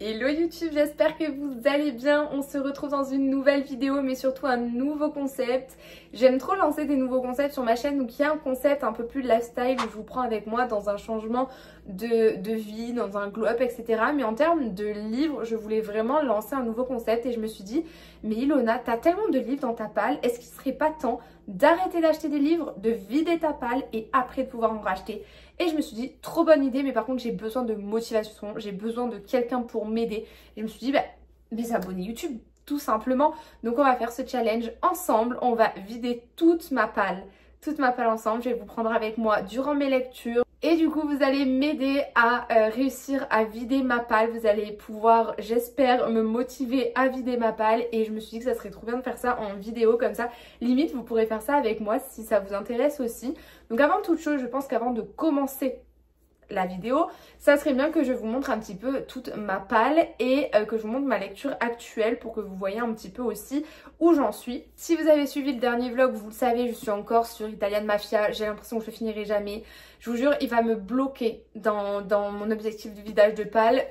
Hello YouTube, j'espère que vous allez bien. On se retrouve dans une nouvelle vidéo mais surtout un nouveau concept. J'aime trop lancer des nouveaux concepts sur ma chaîne, donc il y a un concept un peu plus lifestyle où je vous prends avec moi dans un changement de vie, dans un glow up, etc. Mais en termes de livres, je voulais vraiment lancer un nouveau concept et je me suis dit, mais Ilona, t'as tellement de livres dans ta palle, est-ce qu'il serait pas temps d'arrêter d'acheter des livres, de vider ta palle et après de pouvoir en racheter? Et je me suis dit, trop bonne idée, mais par contre j'ai besoin de motivation, j'ai besoin de quelqu'un pour m'aider. Et je me suis dit, bah, mes abonnés YouTube, tout simplement. Donc on va faire ce challenge ensemble, on va vider toute ma palle ensemble. Je vais vous prendre avec moi durant mes lectures. Et du coup, vous allez m'aider à réussir à vider ma palle. Vous allez pouvoir, j'espère, me motiver à vider ma palle. Et je me suis dit que ça serait trop bien de faire ça en vidéo comme ça. Limite, vous pourrez faire ça avec moi si ça vous intéresse aussi. Donc avant toute chose, je pense qu'avant de commencer la vidéo, ça serait bien que je vous montre un petit peu toute ma palle et que je vous montre ma lecture actuelle pour que vous voyez un petit peu aussi où j'en suis. Si vous avez suivi le dernier vlog, vous le savez, je suis encore sur Italian Mafia, j'ai l'impression que je finirai jamais. Je vous jure, il va me bloquer dans mon objectif de vidage de palle.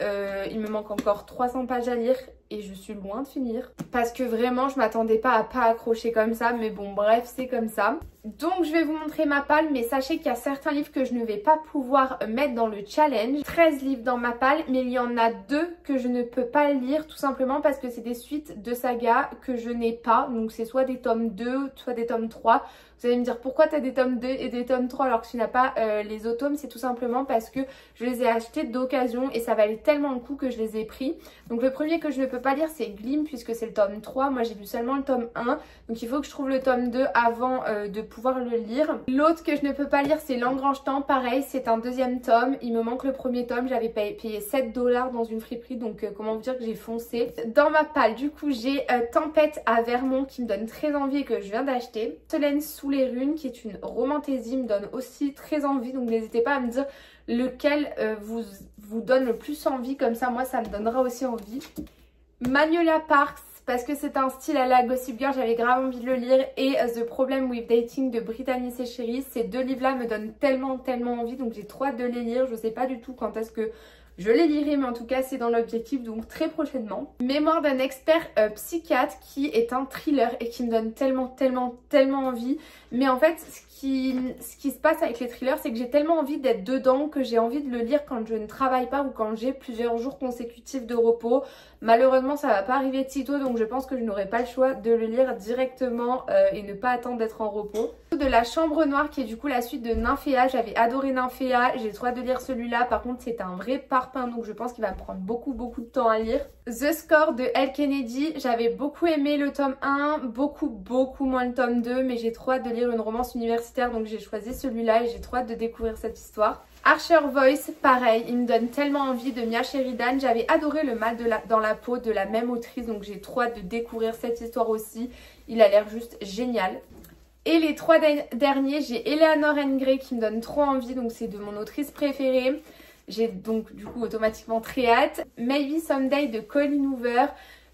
Il me manque encore 300 pages à lire et je suis loin de finir. Parce que vraiment, je m'attendais pas à pas accrocher comme ça, mais bon, bref, c'est comme ça. Donc, je vais vous montrer ma palle, mais sachez qu'il y a certains livres que je ne vais pas pouvoir mettre dans le challenge. 13 livres dans ma palle, mais il y en a 2 que je ne peux pas lire, tout simplement parce que c'est des suites de sagas que je n'ai pas. Donc, c'est soit des tomes 2, soit des tomes 3. Vous allez me dire pourquoi tu as des tomes 2 et des tomes 3 alors que tu n'as pas les autres tomes. C'est tout simplement parce que je les ai achetés d'occasion et ça valait tellement le coup que je les ai pris. Donc le premier que je ne peux pas lire c'est Glim puisque c'est le tome 3. Moi j'ai lu seulement le tome 1. Donc il faut que je trouve le tome 2 avant de pouvoir le lire. L'autre que je ne peux pas lire c'est L'Engrange-Temps. Pareil, c'est un deuxième tome. Il me manque le premier tome. J'avais payé 7 $ dans une friperie. Donc comment vous dire que j'ai foncé. Dans ma palle du coup j'ai Tempête à Vermont qui me donne très envie et que je viens d'acheter. Solène sous les runes qui est une romantaisie me donne aussi très envie, donc n'hésitez pas à me dire lequel vous donne le plus envie, comme ça moi ça me donnera aussi envie. Magnolia Parks parce que c'est un style à la Gossip Girl, j'avais grave envie de le lire, et The Problem with Dating de Brittany Sechéris. Ces deux livres là me donnent tellement envie, donc j'ai trop hâte de les lire. Je sais pas du tout quand est-ce que je les lirai, mais en tout cas c'est dans l'objectif, donc très prochainement. Mémoire d'un expert psychiatre qui est un thriller et qui me donne tellement envie. Mais en fait ce qui se passe avec les thrillers, c'est que j'ai tellement envie d'être dedans que j'ai envie de le lire quand je ne travaille pas ou quand j'ai plusieurs jours consécutifs de repos. Malheureusement ça va pas arriver de sitôt, donc je pense que je n'aurai pas le choix de le lire directement et ne pas attendre d'être en repos. De La Chambre Noire qui est du coup la suite de Nymphéa. J'avais adoré Nymphéa, j'ai trop hâte de lire celui-là. Par contre c'est un vrai parpaing, donc je pense qu'il va me prendre beaucoup de temps à lire. The Score de Elle Kennedy, j'avais beaucoup aimé le tome 1, beaucoup moins le tome 2, mais j'ai trop hâte de lire une romance universitaire, donc j'ai choisi celui-là et j'ai trop hâte de découvrir cette histoire. Archer Voice, pareil, il me donne tellement envie, de Mia Sheridan. J'avais adoré Le Mal dans la peau de la même autrice, donc j'ai trop hâte de découvrir cette histoire aussi. Il a l'air juste génial. Et les 3 derniers, j'ai Eleanor Grey qui me donne trop envie, donc c'est de mon autrice préférée. J'ai donc du coup automatiquement très hâte. Maybe Someday de Colleen Hoover.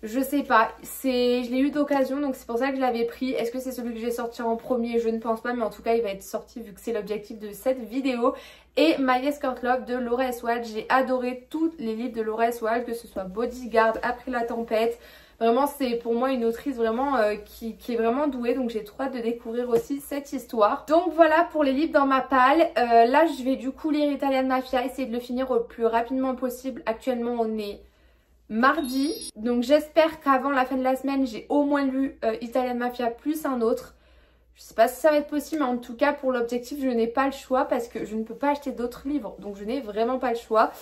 Je sais pas, je l'ai eu d'occasion, donc c'est pour ça que je l'avais pris. Est-ce que c'est celui que je vais sortir en premier? Je ne pense pas, mais en tout cas il va être sorti vu que c'est l'objectif de cette vidéo. Et My Escort Love de Laura S. Wilde. J'ai adoré tous les livres de Laura S. Wilde, que ce soit Bodyguard, Après la tempête. Vraiment c'est pour moi une autrice vraiment qui est vraiment douée, donc j'ai trop hâte de découvrir aussi cette histoire. Donc voilà pour les livres dans ma palle. Là je vais du coup lire Italian Mafia, essayer de le finir au plus rapidement possible. Actuellement on est mardi, donc j'espère qu'avant la fin de la semaine j'ai au moins lu Italian Mafia plus un autre. Je sais pas si ça va être possible, mais en tout cas pour l'objectif je n'ai pas le choix parce que je ne peux pas acheter d'autres livres, donc je n'ai vraiment pas le choix.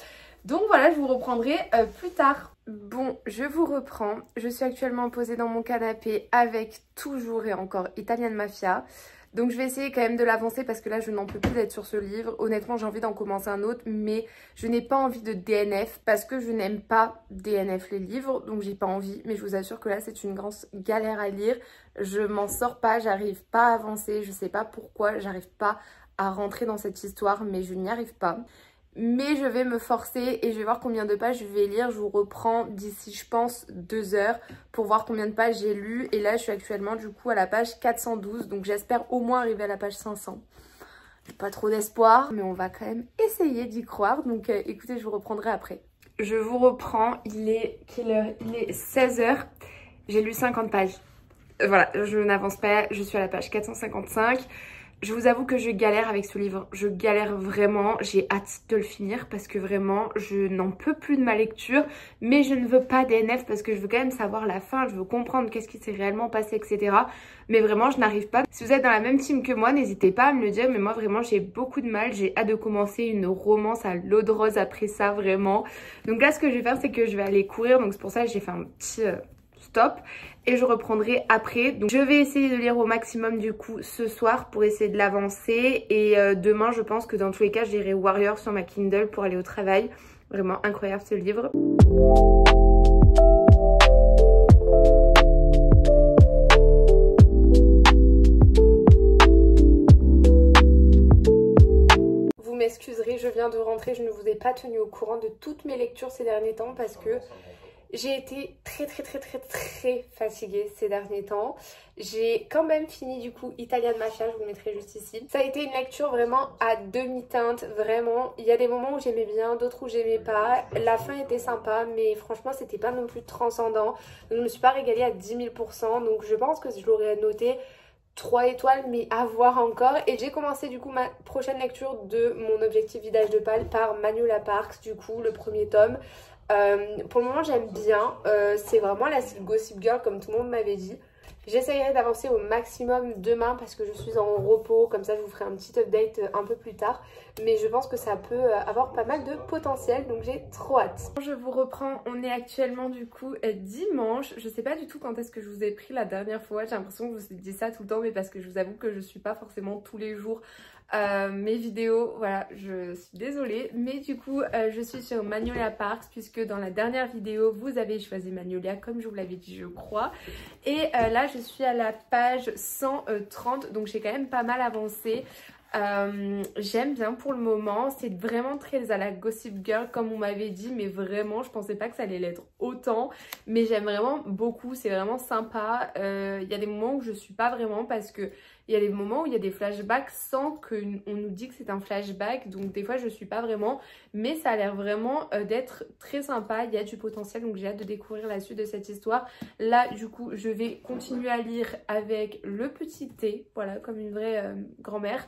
Donc voilà, je vous reprendrai plus tard. Bon, je vous reprends. Je suis actuellement posée dans mon canapé avec toujours et encore Italian Mafia. Donc je vais essayer quand même de l'avancer parce que là je n'en peux plus d'être sur ce livre. Honnêtement j'ai envie d'en commencer un autre, mais je n'ai pas envie de DNF parce que je n'aime pas DNF les livres. Donc j'ai pas envie, mais je vous assure que là c'est une grande galère à lire. Je m'en sors pas, j'arrive pas à avancer. Je sais pas pourquoi, j'arrive pas à rentrer dans cette histoire, mais je n'y arrive pas. Mais je vais me forcer et je vais voir combien de pages je vais lire. Je vous reprends d'ici je pense 2 heures pour voir combien de pages j'ai lu. Et là je suis actuellement du coup à la page 412. Donc j'espère au moins arriver à la page 500. J'ai pas trop d'espoir mais on va quand même essayer d'y croire. Donc écoutez, je vous reprendrai après. je vous reprends, il est quelle heure? Il est 16h, j'ai lu 50 pages. Voilà, je n'avance pas, je suis à la page 455. Je vous avoue que je galère avec ce livre, je galère vraiment, j'ai hâte de le finir parce que vraiment je n'en peux plus de ma lecture, mais je ne veux pas DNF parce que je veux quand même savoir la fin, je veux comprendre qu'est-ce qui s'est réellement passé, etc. Mais vraiment je n'arrive pas. Si vous êtes dans la même team que moi, n'hésitez pas à me le dire, mais moi vraiment j'ai beaucoup de mal, j'ai hâte de commencer une romance à l'eau de rose après ça, vraiment. Donc là ce que je vais faire c'est que je vais aller courir, donc c'est pour ça que j'ai fait un petit stop et je reprendrai après. Donc je vais essayer de lire au maximum du coup ce soir pour essayer de l'avancer et demain je pense que dans tous les cas j'irai Warrior sur ma Kindle pour aller au travail. Vraiment incroyable ce livre. Vous m'excuserez, je viens de rentrer, je ne vous ai pas tenu au courant de toutes mes lectures ces derniers temps parce que j'ai été très fatiguée ces derniers temps. J'ai quand même fini du coup Italian Mafia, je vous le mettrai juste ici. Ça a été une lecture vraiment à demi-teinte, vraiment. Il y a des moments où j'aimais bien, d'autres où j'aimais pas. La fin était sympa, mais franchement c'était pas non plus transcendant. Donc je me suis pas régalée à 10 000%, donc je pense que je l'aurais noté 3 étoiles, mais à voir encore. Et j'ai commencé du coup ma prochaine lecture de mon objectif Vidage de Pâle par Manuela Parks, du coup le premier tome. Pour le moment j'aime bien, c'est vraiment la style Gossip Girl comme tout le monde m'avait dit. J'essayerai d'avancer au maximum demain parce que je suis en repos, comme ça je vous ferai un petit update un peu plus tard. Mais je pense que ça peut avoir pas mal de potentiel, donc j'ai trop hâte. Je vous reprends, on est actuellement du coup dimanche. Je sais pas du tout quand est-ce que je vous ai pris la dernière fois, j'ai l'impression que je vous dis ça tout le temps, mais parce que je vous avoue que je suis pas forcément tous les jours mes vidéos, voilà, je suis désolée, mais du coup je suis sur Manuela Parks puisque dans la dernière vidéo vous avez choisi Magnolia comme je vous l'avais dit je crois, et là je suis à la page 130, donc j'ai quand même pas mal avancé. J'aime bien pour le moment, c'est vraiment très à la Gossip Girl comme on m'avait dit, mais vraiment je pensais pas que ça allait l'être autant, mais j'aime vraiment beaucoup, c'est vraiment sympa. Il y a des moments où je suis pas vraiment parce que il y a des moments où il y a des flashbacks sans qu'on nous dise que c'est un flashback, donc des fois je suis pas vraiment, mais ça a l'air vraiment d'être très sympa, il y a du potentiel, donc j'ai hâte de découvrir la suite de cette histoire. Là du coup je vais continuer à lire avec le petit thé, voilà, comme une vraie grand-mère.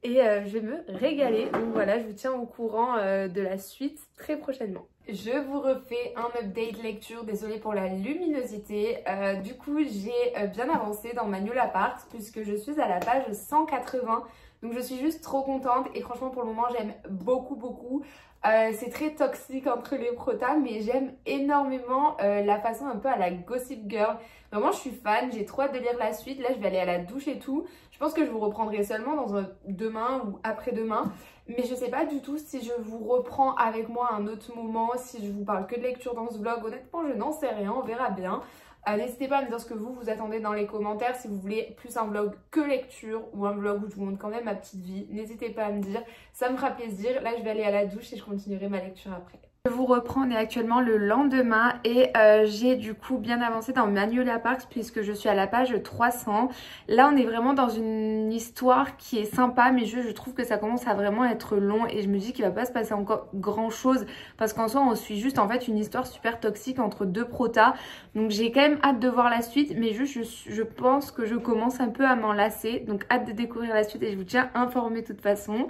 Et je vais me régaler, donc voilà, je vous tiens au courant de la suite très prochainement. Je vous refais un update lecture, désolée pour la luminosité. Du coup, j'ai bien avancé dans Manuela Parks puisque je suis à la page 180. Donc je suis juste trop contente et franchement pour le moment j'aime beaucoup. C'est très toxique entre les protas, mais j'aime énormément la façon un peu à la Gossip Girl. Vraiment je suis fan, j'ai trop hâte de lire la suite. Là je vais aller à la douche et tout. Je pense que je vous reprendrai seulement dans demain ou après-demain. Mais je sais pas du tout si je vous reprends avec moi à un autre moment, si je vous parle que de lecture dans ce vlog. Honnêtement je n'en sais rien, on verra bien. N'hésitez pas à me dire ce que vous attendez dans les commentaires, si vous voulez plus un vlog que lecture ou un vlog où je vous montre quand même ma petite vie. N'hésitez pas à me dire, ça me fera plaisir. Là je vais aller à la douche et je continuerai ma lecture après. Je vous reprends, on est actuellement le lendemain et j'ai du coup bien avancé dans Manuela Parks puisque je suis à la page 300. Là on est vraiment dans une histoire qui est sympa, mais je trouve que ça commence à vraiment être long et je me dis qu'il va pas se passer encore grand chose parce qu'en soi on suit juste en fait une histoire super toxique entre deux protas. Donc j'ai quand même hâte de voir la suite, mais je pense que je commence un peu à m'en lasser, donc hâte de découvrir la suite et je vous tiens informée de toute façon.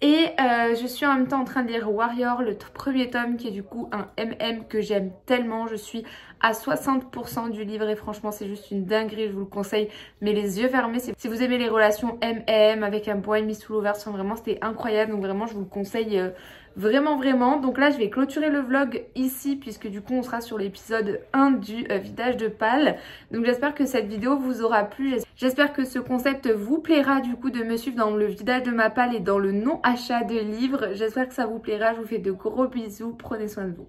Et je suis en même temps en train de lire Warrior, le premier tome qui est du coup un MM que j'aime tellement. Je suis à 60% du livre et franchement c'est juste une dinguerie, je vous le conseille, mais les yeux fermés. Si vous aimez les relations MM avec un boy mis sous l'ouverture, vraiment c'était incroyable, donc vraiment je vous le conseille vraiment. Donc là je vais clôturer le vlog ici puisque du coup on sera sur l'épisode 1 du Vidage de Pâle. Donc j'espère que cette vidéo vous aura plu, j'espère que ce concept vous plaira du coup de me suivre dans le vidage de ma pâle et dans le non achat de livres. J'espère que ça vous plaira, je vous fais de gros bisous, prenez soin de vous.